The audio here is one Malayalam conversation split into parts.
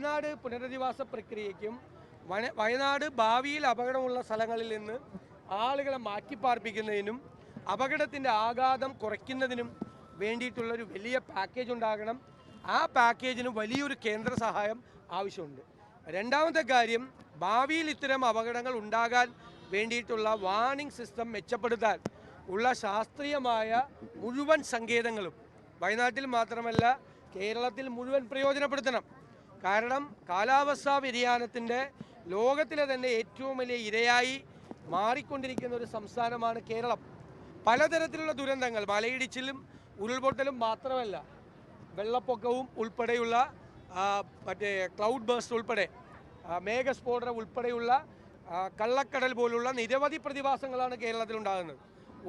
വയനാട് പുനരധിവാസ പ്രക്രിയയ്ക്കും വയനാട് ഭാവിയിൽ അപകടമുള്ള സ്ഥലങ്ങളിൽ നിന്ന് ആളുകളെ മാറ്റിപ്പാർപ്പിക്കുന്നതിനും അപകടത്തിൻ്റെ ആഘാതം കുറയ്ക്കുന്നതിനും വേണ്ടിയിട്ടുള്ളൊരു വലിയ പാക്കേജ് ഉണ്ടാകണം. ആ പാക്കേജിന് വലിയൊരു കേന്ദ്ര സഹായം ആവശ്യമുണ്ട്. രണ്ടാമത്തെ കാര്യം, ഭാവിയിൽ ഇത്തരം അപകടങ്ങൾ ഉണ്ടാകാൻ വേണ്ടിയിട്ടുള്ള വാർണിംഗ് സിസ്റ്റം മെച്ചപ്പെടുത്താൻ ഉള്ള ശാസ്ത്രീയമായ മുഴുവൻ സങ്കേതങ്ങളും വയനാട്ടിൽ മാത്രമല്ല കേരളത്തിൽ മുഴുവൻ പ്രയോജനപ്പെടുത്തണം. കാരണം കാലാവസ്ഥാ വ്യതിയാനത്തിൻ്റെ ലോകത്തിലെ തന്നെ ഏറ്റവും വലിയ ഇരയായി മാറിക്കൊണ്ടിരിക്കുന്ന ഒരു സംസ്ഥാനമാണ് കേരളം. പലതരത്തിലുള്ള ദുരന്തങ്ങൾ, മലയിടിച്ചിലും ഉരുൾപൊട്ടലും മാത്രമല്ല, വെള്ളപ്പൊക്കവും ഉൾപ്പെടെയുള്ള മറ്റേ ക്ലൗഡ് ബേസ്റ്റ് ഉൾപ്പെടെ മേഘസ്ഫോടനം ഉൾപ്പെടെയുള്ള കള്ളക്കടൽ പോലുള്ള നിരവധി പ്രതിഭാസങ്ങളാണ് കേരളത്തിലുണ്ടാകുന്നത്,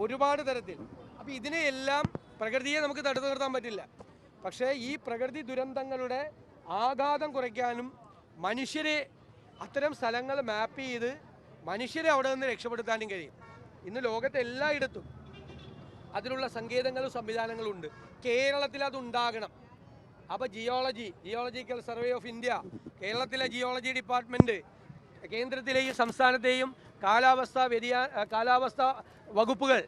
ഒരുപാട് തരത്തിൽ. അപ്പോൾ ഇതിനെയെല്ലാം പ്രകൃതിയെ നമുക്ക് തടുത്തു നിർത്താൻ പറ്റില്ല. പക്ഷേ ഈ പ്രകൃതി ദുരന്തങ്ങളുടെ ആഘാതം കുറയ്ക്കാനും മനുഷ്യരെ അത്തരം സ്ഥലങ്ങൾ മാപ്പ് ചെയ്ത് മനുഷ്യരെ അവിടെ നിന്ന് രക്ഷപ്പെടുത്താനും കഴിയും. ഇന്ന് ലോകത്തെ എല്ലായിടത്തും അതിനുള്ള സങ്കേതങ്ങളും സംവിധാനങ്ങളും ഉണ്ട്. കേരളത്തിൽ അതുണ്ടാകണം. അപ്പോൾ ജിയോളജിക്കൽ സർവേ ഓഫ് ഇന്ത്യ, കേരളത്തിലെ ജിയോളജി ഡിപ്പാർട്ട്മെൻറ്റ്, കേന്ദ്രത്തിലെയും സംസ്ഥാനത്തെയും കാലാവസ്ഥ വകുപ്പുകൾ,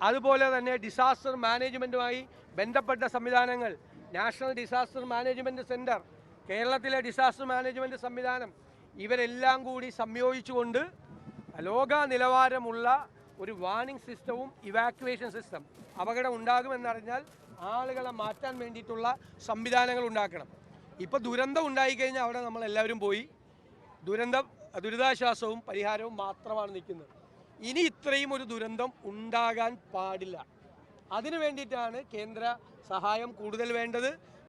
അതുപോലെ തന്നെ ഡിസാസ്റ്റർ മാനേജ്മെൻറ്റുമായി ബന്ധപ്പെട്ട സംവിധാനങ്ങൾ, നാഷണൽ ഡിസാസ്റ്റർ മാനേജ്മെൻറ്റ് സെൻറ്റർ, കേരളത്തിലെ ഡിസാസ്റ്റർ മാനേജ്മെൻറ്റ് സംവിധാനം, ഇവരെല്ലാം കൂടി സംയോജിച്ചുകൊണ്ട് ലോക നിലവാരമുള്ള ഒരു വാർണിംഗ് സിസ്റ്റവും ഇവാക്യുവേഷൻ സിസ്റ്റം, അപകടം ഉണ്ടാകുമെന്നറിഞ്ഞാൽ ആളുകളെ മാറ്റാൻ വേണ്ടിയിട്ടുള്ള സംവിധാനങ്ങൾ ഉണ്ടാക്കണം. ഇപ്പോൾ ദുരന്തം ഉണ്ടായിക്കഴിഞ്ഞാൽ അവിടെ നമ്മളെല്ലാവരും പോയി ദുരിതാശ്വാസവും പരിഹാരവും മാത്രമാണ് നിൽക്കുന്നത്. ഇനി ഇത്രയും ഒരു ദുരന്തം ഉണ്ടാകാൻ പാടില്ല. അതിനു വേണ്ടിയിട്ടാണ് കേന്ദ്ര സഹായം കൂടുതൽ വേണ്ടത്.